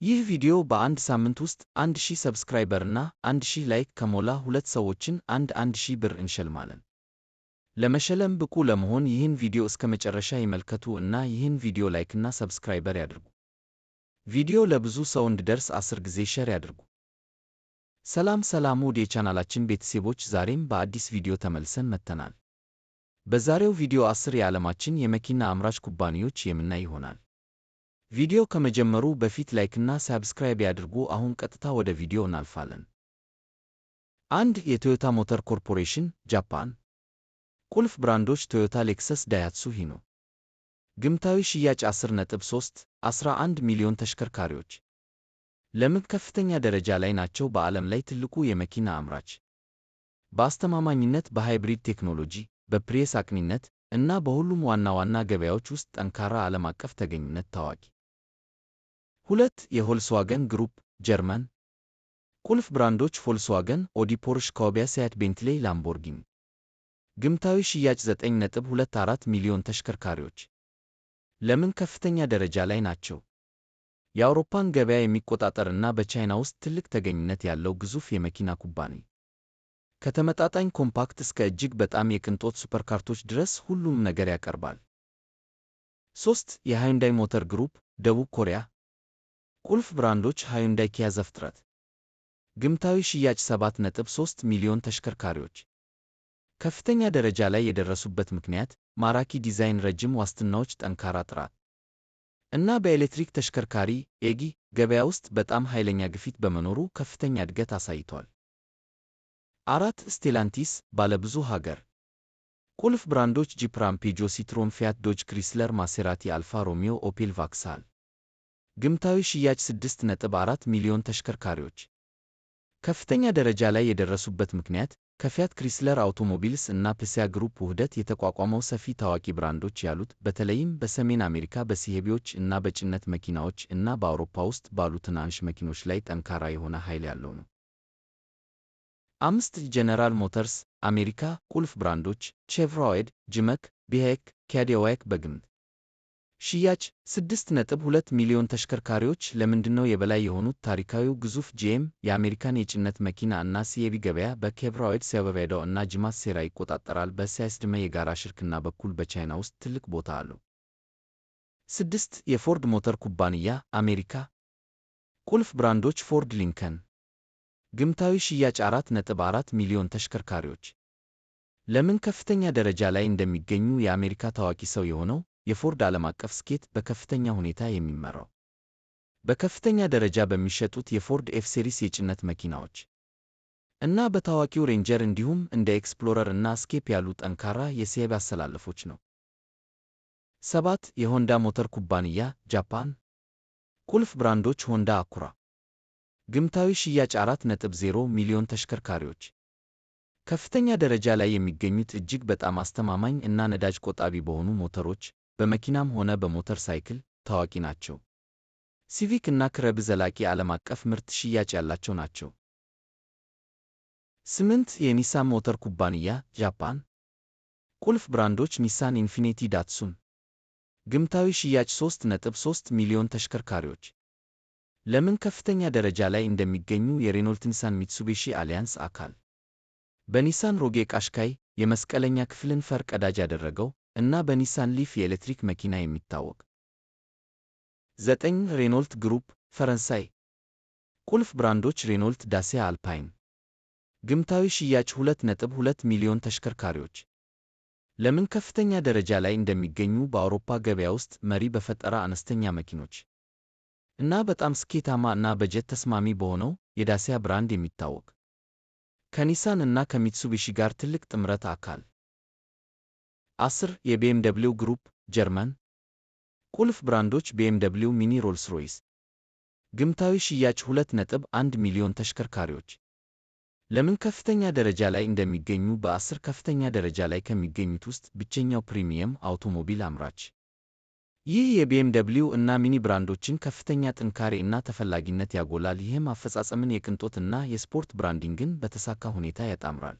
ይህ ቪዲዮ በአንድ ሳምንት ውስጥ 1000 ሰብስክራይበር እና 1000 ላይክ ከሞላ ሁለት ሰዎችን 1000 ብር እንሸልማለን። ለመሸለም ብቁ ለመሆን ይህን ቪዲዮ እስከ መጨረሻ ይመልከቱ እና ይህን ቪዲዮ ላይክና ሰብስክራይበር ያድርጉ። ቪዲዮ ለብዙ ሰው እንዲደርስ 10 ጊዜ ሼር ያድርጉ። ሰላም ውድ የቻናላችን ቤተሰቦች፣ ዛሬም በአዲስ ቪዲዮ ተመልሰን መጥተናል። በዛሬው ቪዲዮ 10 የዓለማችን የመኪና አምራች ኩባንያዎች የምናይ ይሆናል። ቪዲዮ ከመጀመሩ በፊት ላይክና ሰብስክራይብ ያድርጉ። አሁን ቀጥታ ወደ ቪዲዮ እናልፋለን። 1. የቶዮታ ሞተር ኮርፖሬሽን ጃፓን። ቁልፍ ብራንዶች ቶዮታ፣ ሌክሰስ፣ ዳይሃትሱ፣ ሂኖ። ግምታዊ ሽያጭ 10.3-11 ሚሊዮን ተሽከርካሪዎች። ለምን ከፍተኛ ደረጃ ላይ ናቸው? በዓለም ላይ ትልቁ የመኪና አምራች። በአስተማማኝነት፣ በሃይብሪድ ቴክኖሎጂ፣ በፕሬስ አቅኒነት እና በሁሉም ዋና ዋና ገበያዎች ውስጥ ጠንካራ ዓለም አቀፍ ተገኝነት ታዋቂ። 2. የቮልስዋገን ግሩፕ ጀርመን። ቁልፍ ብራንዶች ቮልስዋገን፣ ኦዲ፣ ፖርሽ፣ ካውቢያ፣ ሲያት፣ ቤንትሌ፣ ላምቦርጊኒ። ግምታዊ ሽያጭ 9.24 ሚሊዮን ተሽከርካሪዎች። ለምን ከፍተኛ ደረጃ ላይ ናቸው? የአውሮፓን ገበያ የሚቆጣጠር እና በቻይና ውስጥ ትልቅ ተገኝነት ያለው ግዙፍ የመኪና ኩባንያ። ከተመጣጣኝ ኮምፓክት እስከ እጅግ በጣም የቅንጦት ሱፐርካርቶች ድረስ ሁሉም ነገር ያቀርባል። 3. የሃዩንዳይ ሞተር ግሩፕ ደቡብ ኮሪያ። ቁልፍ ብራንዶች ሃዩንዳይ፣ ኪያ፣ ዘፍጥረት። ግምታዊ ሽያጭ 7.3 ሚሊዮን ተሽከርካሪዎች። ከፍተኛ ደረጃ ላይ የደረሱበት ምክንያት ማራኪ ዲዛይን፣ ረጅም ዋስትናዎች፣ ጠንካራ ጥራት እና በኤሌክትሪክ ተሽከርካሪ ኤጊ ገበያ ውስጥ በጣም ኃይለኛ ግፊት በመኖሩ ከፍተኛ እድገት አሳይቷል። 4. ስቴላንቲስ ባለብዙ ሀገር። ቁልፍ ብራንዶች ጂፕ፣ ራም፣ ፔጆ፣ ሲትሮን፣ ፊያት፣ ዶጅ፣ ክሪስለር፣ ማሴራቲ፣ አልፋ ሮሚዮ፣ ኦፔል፣ ቫክስዋገን። ግምታዊ ሽያጭ 6.4 ሚሊዮን ተሽከርካሪዎች። ከፍተኛ ደረጃ ላይ የደረሱበት ምክንያት ከፊያት ክሪስለር አውቶሞቢልስ እና ፕሲያ ግሩፕ ውህደት የተቋቋመው ሰፊ ታዋቂ ብራንዶች ያሉት፣ በተለይም በሰሜን አሜሪካ በሲሄቢዎች እና በጭነት መኪናዎች እና በአውሮፓ ውስጥ ባሉ ትናንሽ መኪኖች ላይ ጠንካራ የሆነ ኃይል ያለው ነው። 5. ጀነራል ሞተርስ አሜሪካ። ቁልፍ ብራንዶች ቼቭሮሌት፣ ጂመክ፣ ቢሄክ፣ ካዲላክ። በግምት ሽያጭ 6.2 ሚሊዮን ተሽከርካሪዎች። ለምንድነው የበላይ የሆኑት? ታሪካዊው ግዙፍ ጂኤም የአሜሪካን የጭነት መኪና እና ሲኤቢ ገበያ በቼቭሮሌት፣ ሲልቨርዶ እና ጂማክ ሴራ ይቆጣጠራል። በሲያስድመ የጋራ ሽርክና በኩል በቻይና ውስጥ ትልቅ ቦታ አለው። 6. የፎርድ ሞተር ኩባንያ አሜሪካ። ቁልፍ ብራንዶች ፎርድ፣ ሊንከን። ግምታዊ ሽያጭ 4.4 ሚሊዮን ተሽከርካሪዎች። ለምን ከፍተኛ ደረጃ ላይ እንደሚገኙ? የአሜሪካ ታዋቂ ሰው የሆነው የፎርድ ዓለም አቀፍ ስኬት በከፍተኛ ሁኔታ የሚመራው በከፍተኛ ደረጃ በሚሸጡት የፎርድ ኤፍ-ሲሪስ የጭነት መኪናዎች እና በታዋቂው ሬንጀር እንዲሁም እንደ ኤክስፕሎረር እና ስኬፕ ያሉ ጠንካራ የሲኤቢ አሰላለፎች ነው። 7. የሆንዳ ሞተር ኩባንያ ጃፓን። ቁልፍ ብራንዶች ሆንዳ፣ አኩራ። ግምታዊ ሽያጭ 4.0 ሚሊዮን ተሽከርካሪዎች። ከፍተኛ ደረጃ ላይ የሚገኙት እጅግ በጣም አስተማማኝ እና ነዳጅ ቆጣቢ በሆኑ ሞተሮች በመኪናም ሆነ በሞተር ሳይክል ታዋቂ ናቸው። ሲቪክ እና ክረብ ዘላቂ ዓለም አቀፍ ምርት ሽያጭ ያላቸው ናቸው። 8. የኒሳን ሞተር ኩባንያ ጃፓን። ቁልፍ ብራንዶች ኒሳን፣ ኢንፊኒቲ፣ ዳትሱን። ግምታዊ ሽያጭ 3.3 ሚሊዮን ተሽከርካሪዎች። ለምን ከፍተኛ ደረጃ ላይ እንደሚገኙ? የሬኖልት፣ ኒሳን፣ ሚትሱቢሺ አሊያንስ አካል። በኒሳን ሮጌ ቃሽካይ የመስቀለኛ ክፍልን ፈር ቀዳጅ ያደረገው እና በኒሳን ሊፍ የኤሌክትሪክ መኪና የሚታወቅ። 9. ሬኖልት ግሩፕ ፈረንሳይ። ቁልፍ ብራንዶች ሬኖልት፣ ዳሲያ፣ አልፓይን። ግምታዊ ሽያጭ 2.2 ሚሊዮን ተሽከርካሪዎች። ለምን ከፍተኛ ደረጃ ላይ እንደሚገኙ? በአውሮፓ ገበያ ውስጥ መሪ በፈጠራ አነስተኛ መኪኖች እና በጣም ስኬታማ እና በጀት ተስማሚ በሆነው የዳሲያ ብራንድ የሚታወቅ ከኒሳን እና ከሚትሱቢሺ ጋር ትልቅ ጥምረት አካል። 10. የቢኤምደብሊው ግሩፕ ጀርመን። ቁልፍ ብራንዶች ቢኤምደብሊው፣ ሚኒ፣ ሮልስ ሮይስ። ግምታዊ ሽያጭ 2.1 ሚሊዮን ተሽከርካሪዎች። ለምን ከፍተኛ ደረጃ ላይ እንደሚገኙ? በ10 ከፍተኛ ደረጃ ላይ ከሚገኙት ውስጥ ብቸኛው ፕሪሚየም አውቶሞቢል አምራች። ይህ የቢኤምደብሊው እና ሚኒ ብራንዶችን ከፍተኛ ጥንካሬ እና ተፈላጊነት ያጎላል። ይህም አፈጻጸምን፣ የቅንጦት እና የስፖርት ብራንዲንግን በተሳካ ሁኔታ ያጣምራል።